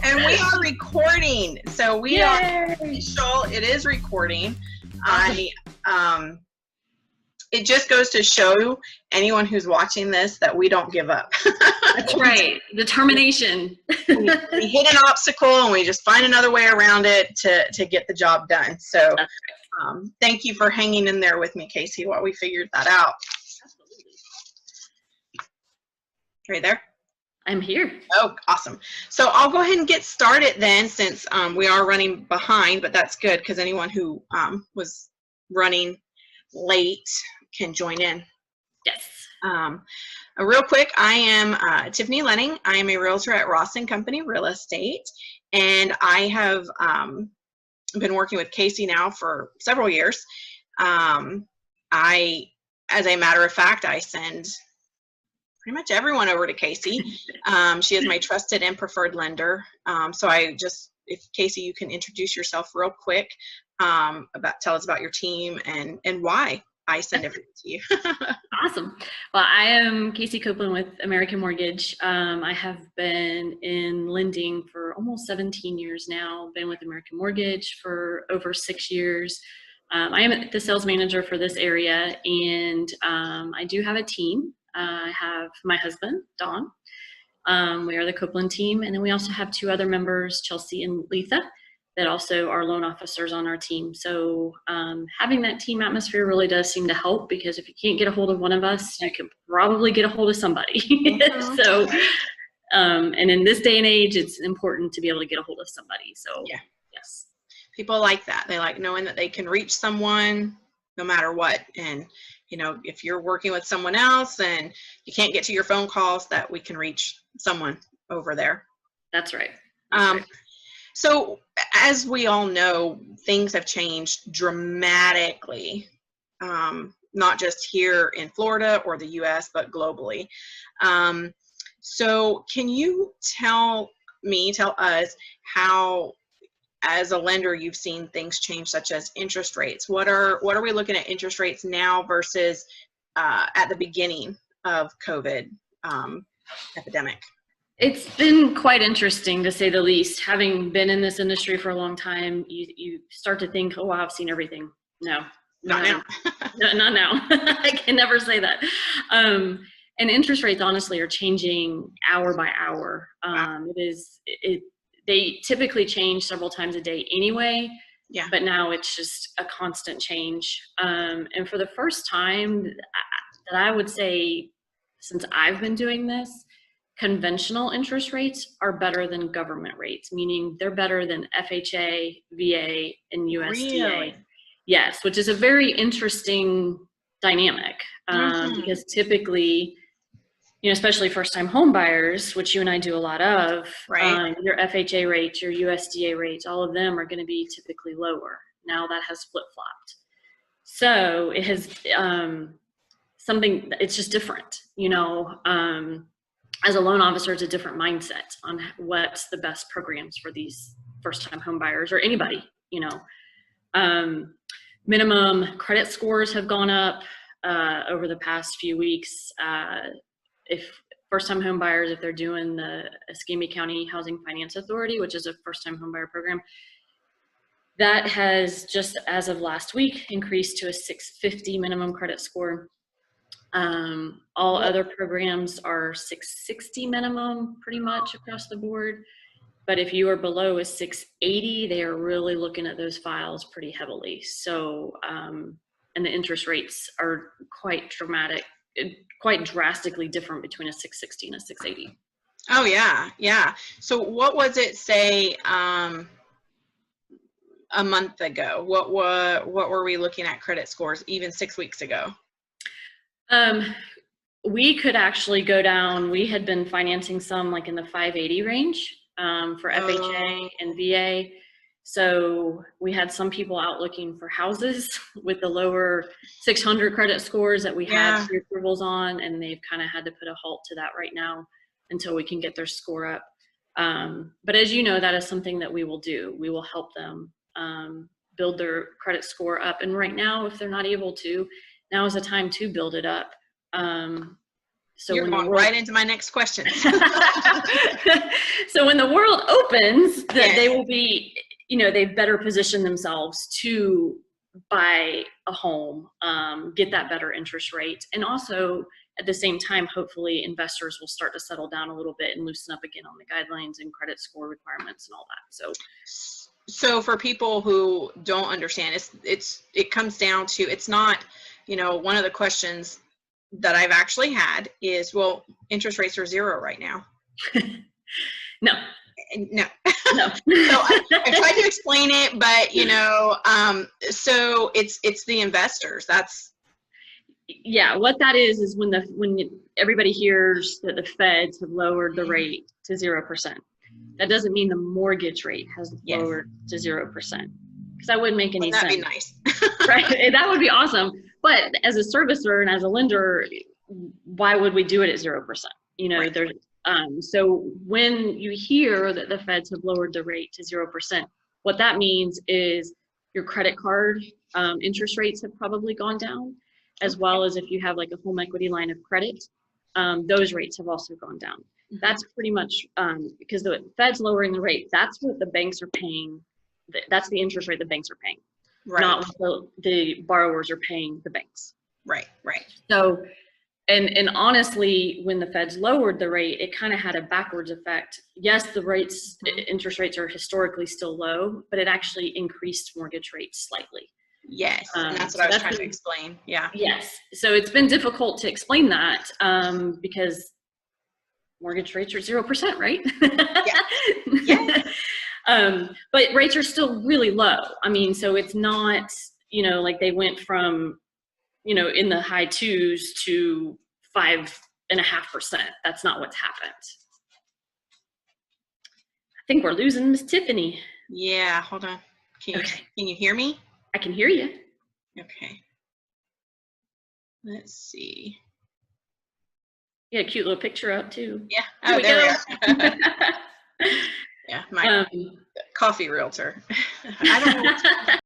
And we are recording. So we are official. It is recording. It just goes to show anyone who's watching this that we don't give up. That's right. Determination. we hit an obstacle and we just find another way around it to get the job done. So thank you for hanging in there with me, Kasie, while we figured that out. Absolutely. Right there? I'm here. Oh, awesome. So I'll go ahead and get started then, since we are running behind, but that's good because anyone who was running late can join in. Yes. Real quick, I am Tiffany Lenning. I am a realtor at Ross & Company Real Estate, and I have been working with Kasie now for several years. As a matter of fact, I send pretty much everyone over to Kasie. She is my trusted and preferred lender. So if Kasie, you can introduce yourself real quick, tell us about your team and why I send everything to you. Awesome. Well, I am Kasie Copeland with American Mortgage. I have been in lending for almost 17 years now, been with American Mortgage for over 6 years. I am the sales manager for this area, and I do have a team. I have my husband, Don. We are the Copeland team, and then we also have 2 other members, Chelsea and Letha, that also are loan officers on our team. So having that team atmosphere really does seem to help, because if you can't get a hold of one of us, you can probably get a hold of somebody. So, and in this day and age, it's important to be able to get a hold of somebody. So yeah, yes. People like that. They like knowing that they can reach someone no matter what. And you know, if you're working with someone else and you can't get to your phone calls, that we can reach someone over there. That's right. So as we all know, things have changed dramatically, not just here in Florida or the US, but globally. So can you tell us how, as a lender, you've seen things change, such as interest rates? What are we looking at interest rates now versus at the beginning of COVID epidemic? It's been quite interesting, to say the least. Having been in this industry for a long time, you start to think, oh, I've seen everything. No, not now. Not now. I can never say that. And interest rates, honestly, are changing hour by hour. Wow. They typically change several times a day anyway. Yeah. But now it's just a constant change. And for the first time that I would say since I've been doing this, conventional interest rates are better than government rates, meaning they're better than FHA, VA, and USDA. Really? Yes, which is a very interesting dynamic, because typically, you know, especially first-time home buyers, which you and I do a lot of, right. Your FHA rates, your USDA rates, all of them are going to be typically lower. Now that has flip-flopped. So it has it's just different, you know. As a loan officer, it's a different mindset on what's the best programs for these first-time home buyers, or anybody, you know. Minimum credit scores have gone up over the past few weeks. If first-time home buyers, if they're doing the Escambia County Housing Finance Authority, which is a first-time home buyer program, that has, just as of last week, increased to a 650 minimum credit score. All other programs are 660 minimum, pretty much across the board. But if you are below a 680, they are really looking at those files pretty heavily. So, and the interest rates are quite drastically different between a 660 and a 680. Oh yeah, yeah. So what was it say a month ago? What were we looking at credit scores even 6 weeks ago? We could actually go down. We had been financing some like in the 580 range for FHA and VA. So we had some people out looking for houses with the lower 600 credit scores that we had pre-approvals on, and they've kind of had to put a halt to that right now until we can get their score up. But as you know, that is something that we will do. We will help them build their credit score up. And right now, if they're not able to, now is the time to build it up. So you're going right into my next question. So when the world opens, that Yes. they will be, they've better positioned themselves to buy a home, get that better interest rate, and also at the same time, hopefully investors will start to settle down a little bit and loosen up again on the guidelines and credit score requirements and all that. So for people who don't understand, it comes down to, it's not, one of the questions that I've actually had is, well, interest rates are 0 right now. No. No. No. So I tried to explain it, but so it's the investors. That's, yeah, what that is when everybody hears that the feds have lowered the rate to 0%. That doesn't mean the mortgage rate has lowered to 0%, because that wouldn't make any sense. That'd be nice. Right? That would be awesome. But as a servicer and as a lender, why would we do it at 0%? Right. There's so when you hear that the feds have lowered the rate to 0%, what that means is your credit card interest rates have probably gone down, as well as if you have like a home equity line of credit, those rates have also gone down. Mm-hmm. That's pretty much because the Fed's lowering the rate. That's what the banks are paying. That's the interest rate the banks are paying, right. Not what the borrowers are paying the banks. Right, right. So, and honestly, when the Feds lowered the rate, it kind of had a backwards effect. Yes, the rates, interest rates are historically still low, but it actually increased mortgage rates slightly. Yes, and that's what I was trying to explain. Yeah. Yes. So it's been difficult to explain that because mortgage rates are 0%, right? Yeah. Yeah. But rates are still really low. I mean, so it's not, like they went from, in the high 2s to 5.5%. That's not what's happened. I think we're losing Miss Tiffany. Yeah, hold on. Can you hear me? I can hear you. Okay. Let's see. You had a cute little picture up too. Yeah. Oh, there we are. Yeah, my coffee realtor. I don't know what's